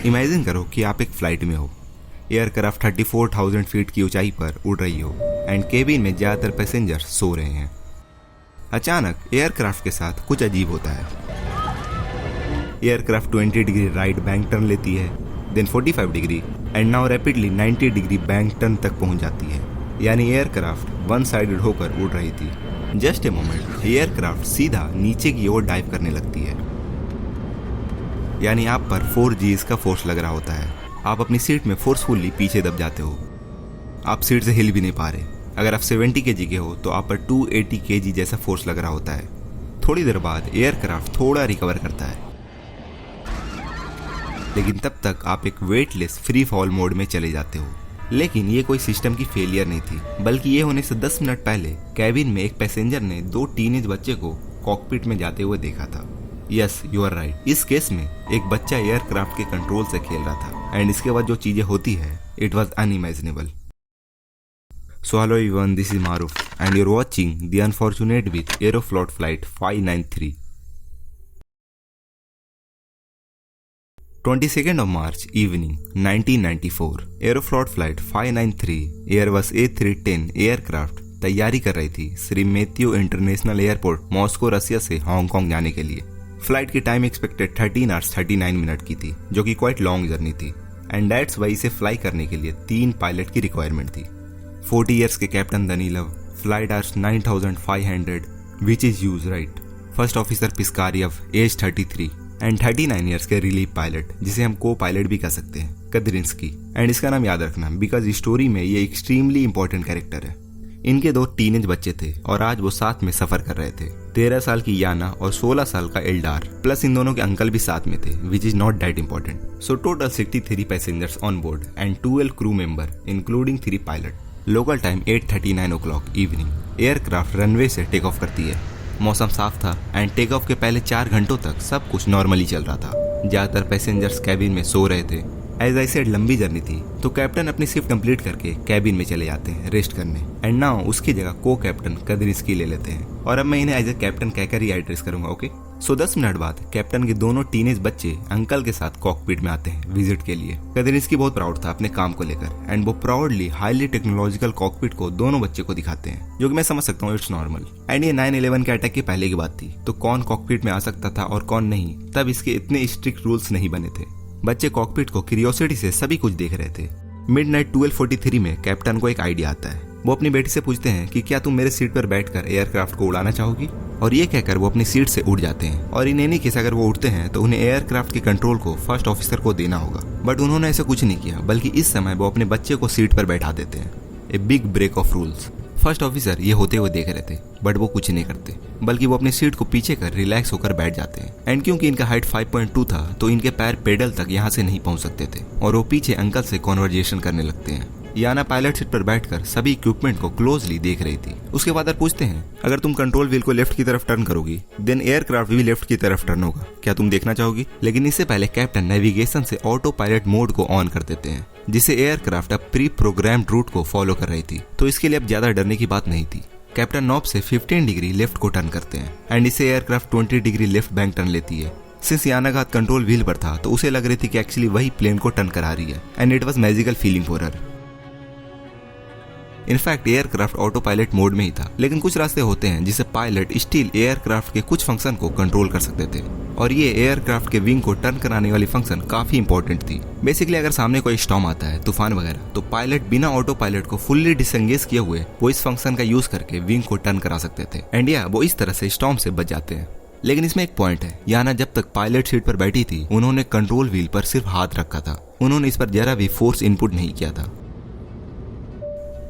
Imagine करो कि आप एक फ्लाइट में हो। एयरक्राफ्ट 34,000 फीट की ऊंचाई पर उड़ रही हो एंड केबिन में ज्यादातर पैसेंजर सो रहे हैं। अचानक एयरक्राफ्ट के साथ कुछ अजीब होता है। Aircraft 20 degree right bank turn लेती है, then 45 degree and now rapidly 90 degree bank turn तक पहुंच जाती है। यानी एयरक्राफ्ट वन साइडेड होकर उड़ रही थी। जस्ट ए मोमेंट, एयरक्राफ्ट सीधा नीचे की ओर डाइव करने लगती है। यानी आप पर 4 Gs का फोर्स लग रहा होता है। आप अपनी सीट में फोर्सफुली पीछे दब जाते हो। आप सीट से हिल भी नहीं पा रहे। अगर आप 70 kg के हो तो आप पर 280 kg जैसा फोर्स लग रहा होता है। थोड़ी देर बाद एयरक्राफ्ट थोड़ा रिकवर करता है, लेकिन तब तक आप एक वेटलेस फ्री फॉल मोड में चले जाते हो। लेकिन ये कोई सिस्टम की फेलियर नहीं थी, बल्कि ये होने से 10 मिनट पहले कैबिन में एक पैसेंजर ने 2 टीनेज बच्चे को कॉकपिट में जाते हुए देखा था। Yes, you are right. इस केस में एक बच्चा एयरक्राफ्ट के कंट्रोल से खेल रहा था एंड इसके बाद जो चीजें होती है, it was unimaginable. So hello everyone, this is Maruf and you're watching The Unfortunate with Aeroflot Flight 593. 22nd of March evening 1994, Aeroflot Flight 593 Airbus A310 aircraft तैयारी कर रही थी Sheremetyevo international airport Moscow Russia से Hong Kong जाने के लिए। Flight की time expected 13 hours 39 minute की थी, जो कि क्वाइट लॉन्ग जर्नी थी एंड दैट्स वाई इसे फ्लाई करने के लिए 3 पायलट की रिक्वायरमेंट थी। 40 years के captain Danilov, flight hours 9500 which is huge right. First officer Piskaryov age 33 and 39 years के रिलीफ पायलट, जिसे हम को पायलट भी कह सकते हैं, कद्रिंस्की। एंड इसका नाम याद रखना बिकॉज स्टोरी में ये एक्सट्रीमली इंपॉर्टेंट कैरेक्टर है। इनके 2 टीनेज बच्चे थे और आज वो साथ में सफर कर रहे थे। 13 साल की याना और 16 साल का एल्डार, प्लस इन दोनों के अंकल भी साथ में थे, which is not that important. So total 63 passengers on board and 12 crew member including 3 pilot. Local time 8:39 o'clock evening. Aircraft runway से टेक ऑफ करती है। मौसम साफ था एंड टेक ऑफ के पहले 4 घंटों तक सब कुछ नॉर्मली चल रहा था। ज्यादातर पैसेंजर्स कैबिन में सो रहे थे। एज आई सेड, लंबी जर्नी थी तो कैप्टन अपनी शिफ्ट कंप्लीट करके कैबिन में चले जाते हैं रेस्ट करने एंड नाउ उसकी जगह को कैप्टन कद्रिंस्की ले लेते हैं। और अब मैं इन्हें एज ए कैप्टन कहकर ही एड्रेस करूंगा, ओके। सो 10 मिनट बाद कैप्टन के दोनों टीनेज बच्चे अंकल के साथ कॉकपिट में आते हैं विजिट के लिए। कद्रिंस्की बहुत प्राउड था अपने काम को लेकर एंड वो प्राउडली हाईली टेक्नोलॉजिकल कॉकपिट को दोनों बच्चे को दिखाते हैं, जो कि मैं समझ सकता हूँ, इट्स नॉर्मल। एंड ये 9/11 के अटैक के पहले की बात थी, तो कौन कॉकपिट में आ सकता था और कौन नहीं, तब इसके इतने स्ट्रिक्ट रूल्स नहीं बने थे। बच्चे कॉकपिट को क्यूरियोसिटी से सभी कुछ देख रहे थे। मिडनाइट 12:43 में कैप्टन को एक आइडिया आता है। वो अपनी बेटी से पूछते हैं कि क्या तुम मेरे सीट पर बैठकर एयरक्राफ्ट को उड़ाना चाहोगी, और ये कहकर वो अपनी सीट से उड़ जाते हैं। और इन एनी केस अगर वो उड़ते हैं तो उन्हें एयरक्राफ्ट के कंट्रोल को फर्स्ट ऑफिसर को देना होगा, बट उन्होंने ऐसा कुछ नहीं किया, बल्कि इस समय वो अपने बच्चे को सीट पर बैठा देते हैं। A big break of rules. First officer ये होते हुए देख रहे थे, बट वो कुछ नहीं करते, बल्कि वो अपनी सीट को पीछे कर रिलैक्स होकर बैठ जाते हैं। एंड क्योंकि इनका हाइट 5.2 था तो इनके पैर पेडल तक यहाँ से नहीं पहुंच सकते थे, और वो पीछे अंकल से कॉन्वर्जेशन करने लगते हैं। याना पायलट सीट पर बैठकर सभी इक्विपमेंट को क्लोजली देख रही थी। उसके बाद पूछते हैं, अगर तुम कंट्रोल व्हील को लेफ्ट की तरफ टर्न करोगी देन एयरक्राफ्ट भी लेफ्ट की तरफ टर्न होगा, क्या तुम देखना चाहोगी? लेकिन इससे पहले कैप्टन नेविगेशन से ऑटो पायलट मोड को ऑन कर देते हैं, जिससे एयरक्राफ्ट अब प्री प्रोग्राम्ड रूट को फॉलो कर रही थी, तो इसके लिए अब ज्यादा डरने की बात नहीं थी। कैप्टन नॉब से 15 डिग्री लेफ्ट को टर्न करते हैं एंड इससे aircraft 20 degree left bank turn लेती है। सिंस याना का हाथ कंट्रोल व्हील पर था तो उसे लग रही थी कि एक्चुअली वही प्लेन को टर्न करा रही है and it was magical feeling for her. In fact aircraft auto pilot mode में ही था, लेकिन कुछ रास्ते होते हैं जिससे पायलट स्टिल एयरक्राफ्ट के कुछ फंक्शन को कंट्रोल कर सकते थे, और ये एयरक्राफ्ट के विंग को टर्न कराने वाली फंक्शन काफी इंपॉर्टेंट थी। बेसिकली अगर सामने कोई स्टॉर्म आता है, तूफान वगैरह, तो पायलट बिना ऑटो पायलट को फुल्ली डिसएंगेज किए हुए वो इस फंक्शन का यूज करके विंग को टर्न करा सकते थे एंड या वो इस तरह से स्टॉर्म से बच जाते हैं। लेकिन इसमें एक पॉइंट है, याना जब तक पायलट सीट पर बैठी थी उन्होंने कंट्रोल व्हील पर सिर्फ हाथ रखा था, उन्होंने इस पर जरा भी फोर्स इनपुट नहीं किया था।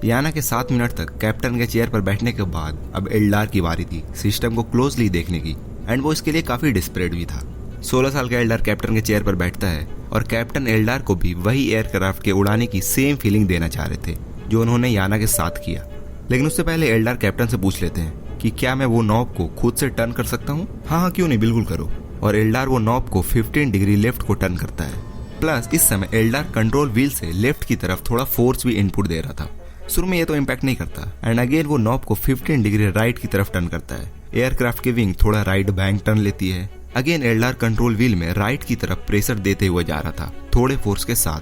याना के 7 मिनट तक कैप्टन के चेयर पर बैठने के बाद अब एल्डार की बारी थी सिस्टम को क्लोजली देखने की, एंड वो इसके लिए काफी डिस्परेट भी था। 16 साल का एल्डार कैप्टन के चेयर पर बैठता है और कैप्टन एल्डार को भी वही एयरक्राफ्ट के उड़ाने की सेम फीलिंग देना चाह रहे थे जो उन्होंने याना के साथ किया। लेकिन उससे पहले एल्डार कैप्टन से पूछ लेते हैं कि क्या मैं वो नॉब को खुद से टर्न कर सकता हूँ? हाँ, क्यों नहीं, बिल्कुल करो। और एल्डार वो नॉब को 15 डिग्री लेफ्ट को टर्न करता है। प्लस इस समय एल्डार कंट्रोल व्हील से लेफ्ट की तरफ थोड़ा फोर्स भी इनपुट दे रहा था। शुरू में ये तो इम्पैक्ट नहीं करता एंड अगेन वो नॉब को 15 डिग्री राइट की तरफ टर्न करता है। एयरक्राफ्ट की विंग थोड़ा राइट बैंक टर्न लेती है अगेन एल्डार कंट्रोल व्हील में राइट की तरफ प्रेशर देते हुए जा रहा था थोड़े फोर्स के साथ।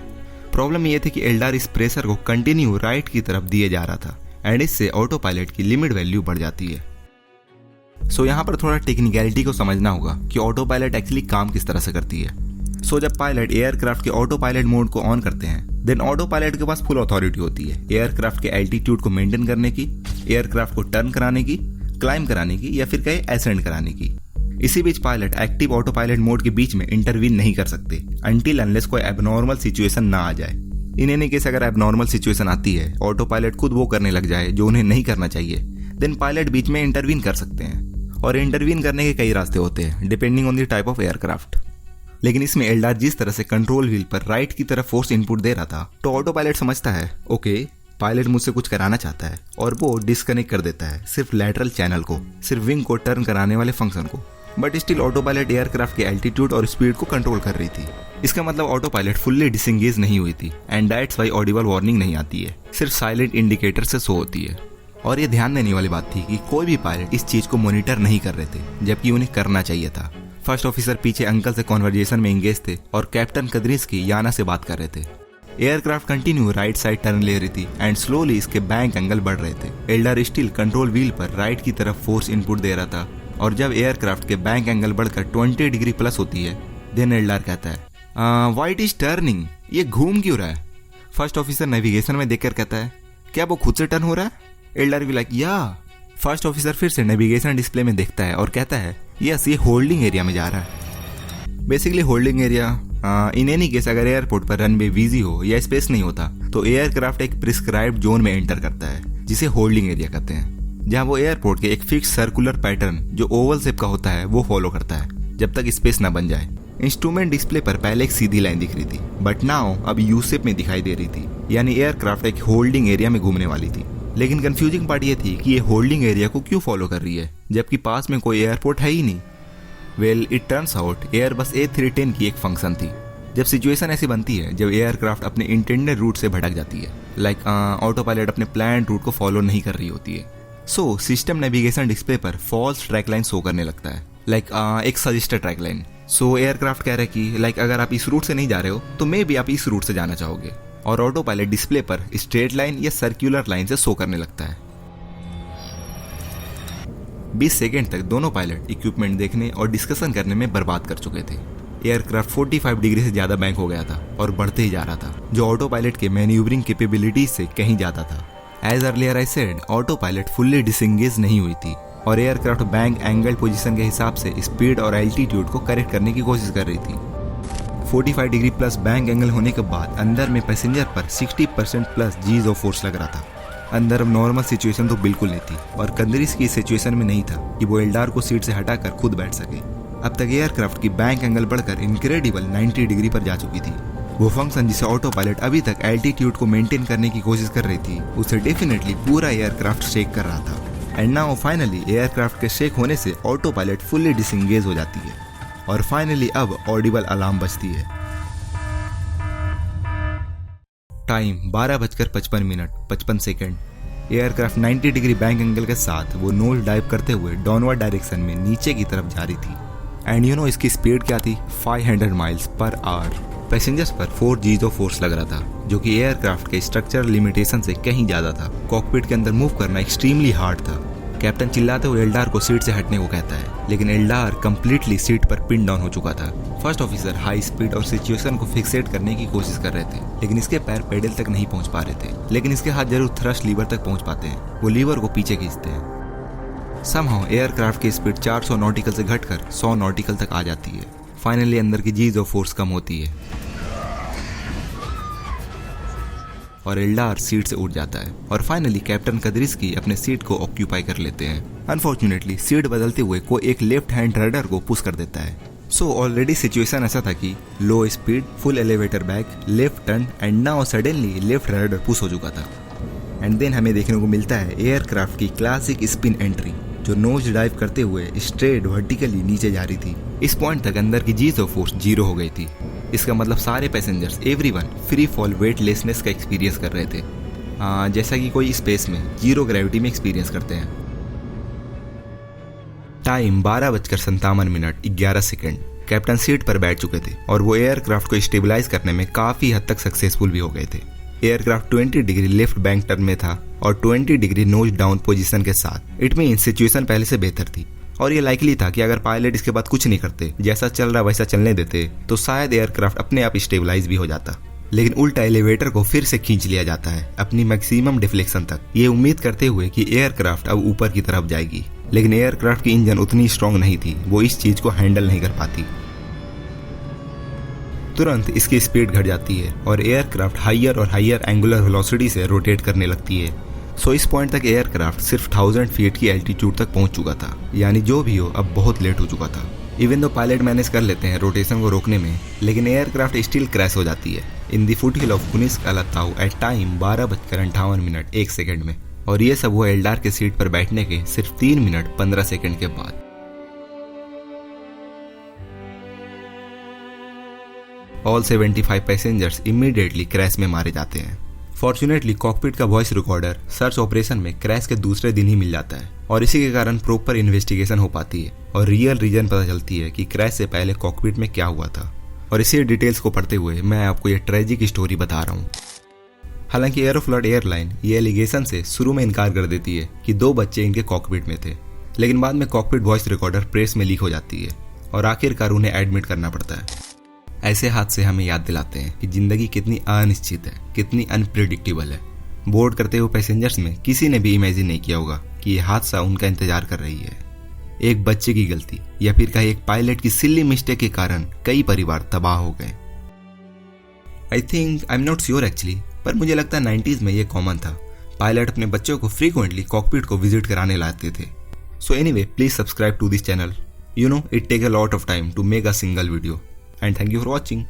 प्रॉब्लम ये थी कि एल्डार इस प्रेशर को कंटिन्यू राइट की तरफ दिए जा रहा था एंड इससे ऑटो पायलट की लिमिट वैल्यू बढ़ जाती है। सो यहाँ पर थोड़ा टेक्निकलिटी को समझना होगा कि ऑटो पायलट एक्चुअली काम किस तरह से करती है। सो जब पायलट एयरक्राफ्ट के ऑटो पायलट मोड को ऑन करते हैं देन ऑटो पायलट के पास फुल अथॉरिटी होती है एयरक्राफ्ट के एल्टीट्यूड को मेंटेन करने की, एयरक्राफ्ट को टर्न कराने की, क्लाइंब कराने की या फिर कहीं एसेंड कराने की। इसी बीच pilot active auto pilot mode के बीच में इंटरवीन नहीं कर सकते अनटिल अनलेस कोई एबनॉर्मल सिचुएशन ना आ जाए। इन एनी केस अगर एबनॉर्मल सिचुएशन आती है, ऑटो पायलट खुद वो करने लग जाए जो उन्हें नहीं करना चाहिए, देन पायलट बीच में इंटरवीन कर सकते हैं। और इंटरवीन करने के कई रास्ते होते हैं depending on the type of aircraft. लेकिन इसमें एल्डार जिस तरह से कंट्रोल व्हील पर राइट की तरफ फोर्स इनपुट दे रहा था तो ऑटो पायलट समझता है ओके पायलट मुझसे कुछ कराना चाहता है और वो डिस्कनेक्ट कर देता है सिर्फ लैटरल चैनल को, सिर्फ विंग को टर्न कराने वाले फंक्शन को। But still auto pilot aircraft के एल्टीट्यूड और स्पीड को कंट्रोल कर रही थी। इसका मतलब ऑटो पायलट फुल्ली डिसएंगेज नहीं हुई थी and that's why Audible warning नहीं आती है, सिर्फ साइलेंट इंडिकेटर से शो होती है। और ये ध्यान देने वाली बात थी कि कोई भी पायलट इस चीज को मॉनिटर नहीं कर रहे थे जबकि उन्हें करना चाहिए था। फर्स्ट ऑफिसर पीछे अंकल से कॉन्वर्जेशन में एंगेज थे और कैप्टन कद्रिस्की याना से बात कर रहे थे। Aircraft continue right side turn ले रही थी एंड स्लोली इसके बैंक एंगल बढ़ रहे थे। एल्डार स्टिल कंट्रोल व्हील पर राइट की तरफ फोर्स इनपुट दे रहा था और जब एयरक्राफ्ट के बैंक एंगल बढ़कर 20 डिग्री प्लस होती है देन एल्डार कहता है व्हाई इट इज टर्निंग, ये घूम क्यों रहा है। फर्स्ट ऑफिसर नेविगेशन में देखकर कहता है क्या वो खुद से टर्न हो रहा है। एल्डार भी लाइक या। फर्स्ट ऑफिसर फिर से नेविगेशन डिस्प्ले में देखता है और कहता है यस ये होल्डिंग एरिया में जा रहा है। Basically holding area in any case अगर एयरपोर्ट पर रनवे बिजी हो या स्पेस नहीं होता तो एयरक्राफ्ट एक प्रिस्क्राइब्ड जोन में एंटर करता है जिसे होल्डिंग एरिया कहते हैं, जहां वो एयरपोर्ट के एक फिक्स सर्कुलर पैटर्न जो ओवल शेप का होता है वो फॉलो करता है जब तक स्पेस ना बन जाए। इंस्ट्रूमेंट डिस्प्ले पर पहले एक सीधी लाइन दिख रही थी बट नाउ अब यू शेप में दिखाई दे रही थी, यानी एयरक्राफ्ट एक होल्डिंग एरिया में घूमने वाली थी। लेकिन कंफ्यूजिंग पार्ट ये थी कि ये होल्डिंग एरिया को क्यों फॉलो कर रही है जबकि पास में कोई एयरपोर्ट है ही नहीं। Well it turns out Airbus A310 की एक फंक्शन थी। जब सिचुएशन ऐसी बनती है जब एयरक्राफ्ट अपने इंटेंडेड रूट से भटक जाती है, लाइक ऑटो पायलट अपने प्लान रूट को फॉलो नहीं कर रही होती है, सो सिस्टम नेविगेशन डिस्प्ले पर फॉल्स ट्रैक लाइन शो करने लगता है, लाइक एक सजेस्टेड ट्रैक लाइन। सो एयरक्राफ्ट कह रहा है कि लाइक अगर आप इस रूट से नहीं जा रहे हो तो मे बी आप इस रूट से जाना चाहोगे, और ऑटो पायलट डिस्प्ले पर स्ट्रेट लाइन या सर्कुलर लाइन से शो करने लगता है। 20 सेकेंड तक दोनों पायलट इक्विपमेंट देखने और डिस्कशन करने में बर्बाद कर चुके थे। एयरक्राफ्ट 45 डिग्री से ज्यादा बैंक हो गया था और बढ़ते ही जा रहा था, जो ऑटो पायलट के मैन्यूवरिंग कैपेबिलिटीज से कहीं ज्यादा था। As earlier I said, auto pilot fully disengage नहीं हुई थी और एयरक्राफ्ट बैंक एंगल पोजीशन के हिसाब से स्पीड और एल्टीट्यूड को करेक्ट करने की कोशिश कर रही थी। 45 डिग्री प्लस बैंक एंगल होने के बाद अंदर में पैसेंजर पर 60% प्लस जीज ऑफ फोर्स लग रहा था। अंदर अब नॉर्मल सिचुएशन तो बिल्कुल नहीं थी और कंद्रिस की सिचुएशन में नहीं था कि वो एल्डार को सीट से हटाकर खुद बैठ सके। अब तक एयरक्राफ्ट की बैंक एंगल बढ़कर इनक्रेडिबल 90 डिग्री पर जा चुकी थी। वो फंक्शन जिसे ऑटो पायलट अभी तक एल्टीट्यूड को मेंटेन करने की कोशिश कर रही थी उसे डेफिनेटली पूरा एयरक्राफ्ट शेक कर रहा था। एंड नाउ फाइनली एयरक्राफ्ट के शेक होने से ऑटो पायलट फुल्ली डिसएंगेज हो जाती है और फाइनली अब ऑडिबल अलार्म बजती है। Time 12:55 aircraft 90 degree bank angle के साथ वो नोज डाइव करते हुए डाउनवर्ड डायरेक्शन में नीचे की तरफ जा रही थी। एंड यू नो इसकी स्पीड क्या थी? 500 माइल्स पर आवर। पैसेंजर्स पर 4 जीज ऑफ फोर्स लग रहा था, जो कि एयरक्राफ्ट के स्ट्रक्चरल लिमिटेशन से कहीं ज्यादा था। कॉकपिट के अंदर मूव करना एक्सट्रीमली हार्ड था। कैप्टन चिल्लाते हुए एल्डार को सीट से हटने को कहता है, लेकिन एल्डार कंप्लीटली सीट पर पिन डाउन हो चुका था। फर्स्ट ऑफिसर हाई स्पीड और सिचुएशन को फिक्सेट करने की कोशिश कर रहे थे, लेकिन इसके पैर पेडल तक नहीं पहुंच पा रहे थे। लेकिन इसके हाथ जरूर थ्रस्ट लीवर तक पहुंच पाते हैं। वो लीवर को पीछे खींचते हैं। समहाउ एयरक्राफ्ट की स्पीड 400 नॉटिकल से घटकर 100 नॉटिकल तक आ जाती है। फाइनली अंदर की जीज ऑफ फोर्स कम होती है और एल्डार सीट से उठ जाता है और फाइनली कैप्टन कद्रिस्की अपने सीट को ऑक्यूपाई कर लेते हैं। अनफॉर्चुनेटली सीट बदलते हुए कोई एक लेफ्ट हैंड रडर को पुश कर देता है। सो ऑलरेडी सिचुएशन ऐसा था कि लो speed, full elevator back, left turn and now suddenly left rudder push हो चुका था। एंड देन हमें देखने को मिलता है एयरक्राफ्ट की क्लासिक स्पिन एंट्री, जो नोज डाइव करते हुए स्ट्रेट वर्टिकली नीचे जा रही थी। इस पॉइंट तक अंदर की जीज ऑफ फोर्स 0 हो गई थी। इसका मतलब सारे passengers everyone free fall weightlessness का एक्सपीरियंस कर रहे थे, जैसा कि कोई स्पेस में 0 ग्रेविटी में एक्सपीरियंस करते हैं। टाइम 12:57 कैप्टन सीट पर बैठ चुके थे और वो एयरक्राफ्ट को स्टेबलाइज करने में काफी हद तक सक्सेसफुल भी हो गए थे। Aircraft 20 degree left bank turn में था और 20 डिग्री नोज डाउन पोजीशन के साथ। इट मीन सिचुएशन पहले से बेहतर थी और ये लाइकली था कि अगर पायलट इसके बाद कुछ नहीं करते, जैसा चल रहा वैसा चलने देते, तो शायद एयरक्राफ्ट अपने आप स्टेबलाइज भी हो जाता। लेकिन उल्टा एलिवेटर को फिर से खींच लिया जाता है अपनी मैक्सिमम डिफ्लेक्शन तक, ये उम्मीद करते हुए कि एयरक्राफ्ट अब ऊपर की तरफ जाएगी। लेकिन एयरक्राफ्ट की इंजन उतनी स्ट्रांग नहीं थी, वो इस चीज को हैंडल नहीं कर पाती। तुरंत इसकी स्पीड घट जाती है और एयरक्राफ्ट हाइयर और हाइयर एंगुलर वेलोसिटी से रोटेट करने लगती है। सो इस पॉइंट तक एयरक्राफ्ट सिर्फ 1000 फीट की एल्टीट्यूड तक पहुंच चुका था, यानी जो भी हो अब बहुत लेट हो चुका था। इवन दो पायलट मैनेज कर लेते हैं रोटेशन को रोकने में, लेकिन एयरक्राफ्ट स्टिल क्रैश हो जाती है इन दी फुटहिल ऑफ कुनिस्क अलाताऊ एट टाइम 12:58 में। और ये सब वो एल्डार के सीट पर बैठने के सिर्फ 3 मिनट 15 सेकंड के बाद। ऑल 75 पैसेंजर्स इमीडिएटली क्रैश में मारे जाते हैं। फॉर्चुनेटली कॉकपिट का वॉइस रिकॉर्डर सर्च ऑपरेशन में क्रैश के दूसरे दिन ही मिल जाता है और इसी के कारण प्रॉपर इन्वेस्टिगेशन हो पाती है और रियल रीजन पता चलती है कि क्रैश से पहले कॉकपिट में क्या हुआ था। और इसी डिटेल्स को पढ़ते हुए मैं आपको ये ट्रेजिक स्टोरी बता रहा हूँ। हालांकि एरोफ्लॉट एयरलाइन ये एलिगेशन से शुरू में इनकार कर देती है कि 2 बच्चे इनके कॉकपिट में थे, लेकिन बाद में कॉकपिट वॉइस रिकॉर्डर प्रेस में लीक हो जाती है और आखिरकार उन्हें एडमिट करना पड़ता है। ऐसे हादसे हमें याद दिलाते हैं कि जिंदगी कितनी अनिश्चित है, कितनी अनप्रिडिक्टेबल है। बोर्ड करते हुए पैसेंजर्स में किसी ने भी इमेजिन नहीं किया होगा कि ये हादसा उनका इंतजार कर रही है। एक बच्चे की गलती या फिर कहीं एक पायलट की सिली मिस्टेक के कारण कई परिवार तबाह हो गए। I am not sure actually, पर मुझे लगता है 90s में ये कॉमन था। पायलट अपने बच्चों को फ्रीक्वेंटली कॉकपिट को विजिट कराने लाते थे। So anyway, please subscribe to this channel. You know, it takes a lot of time to make a single video. And thank you for watching.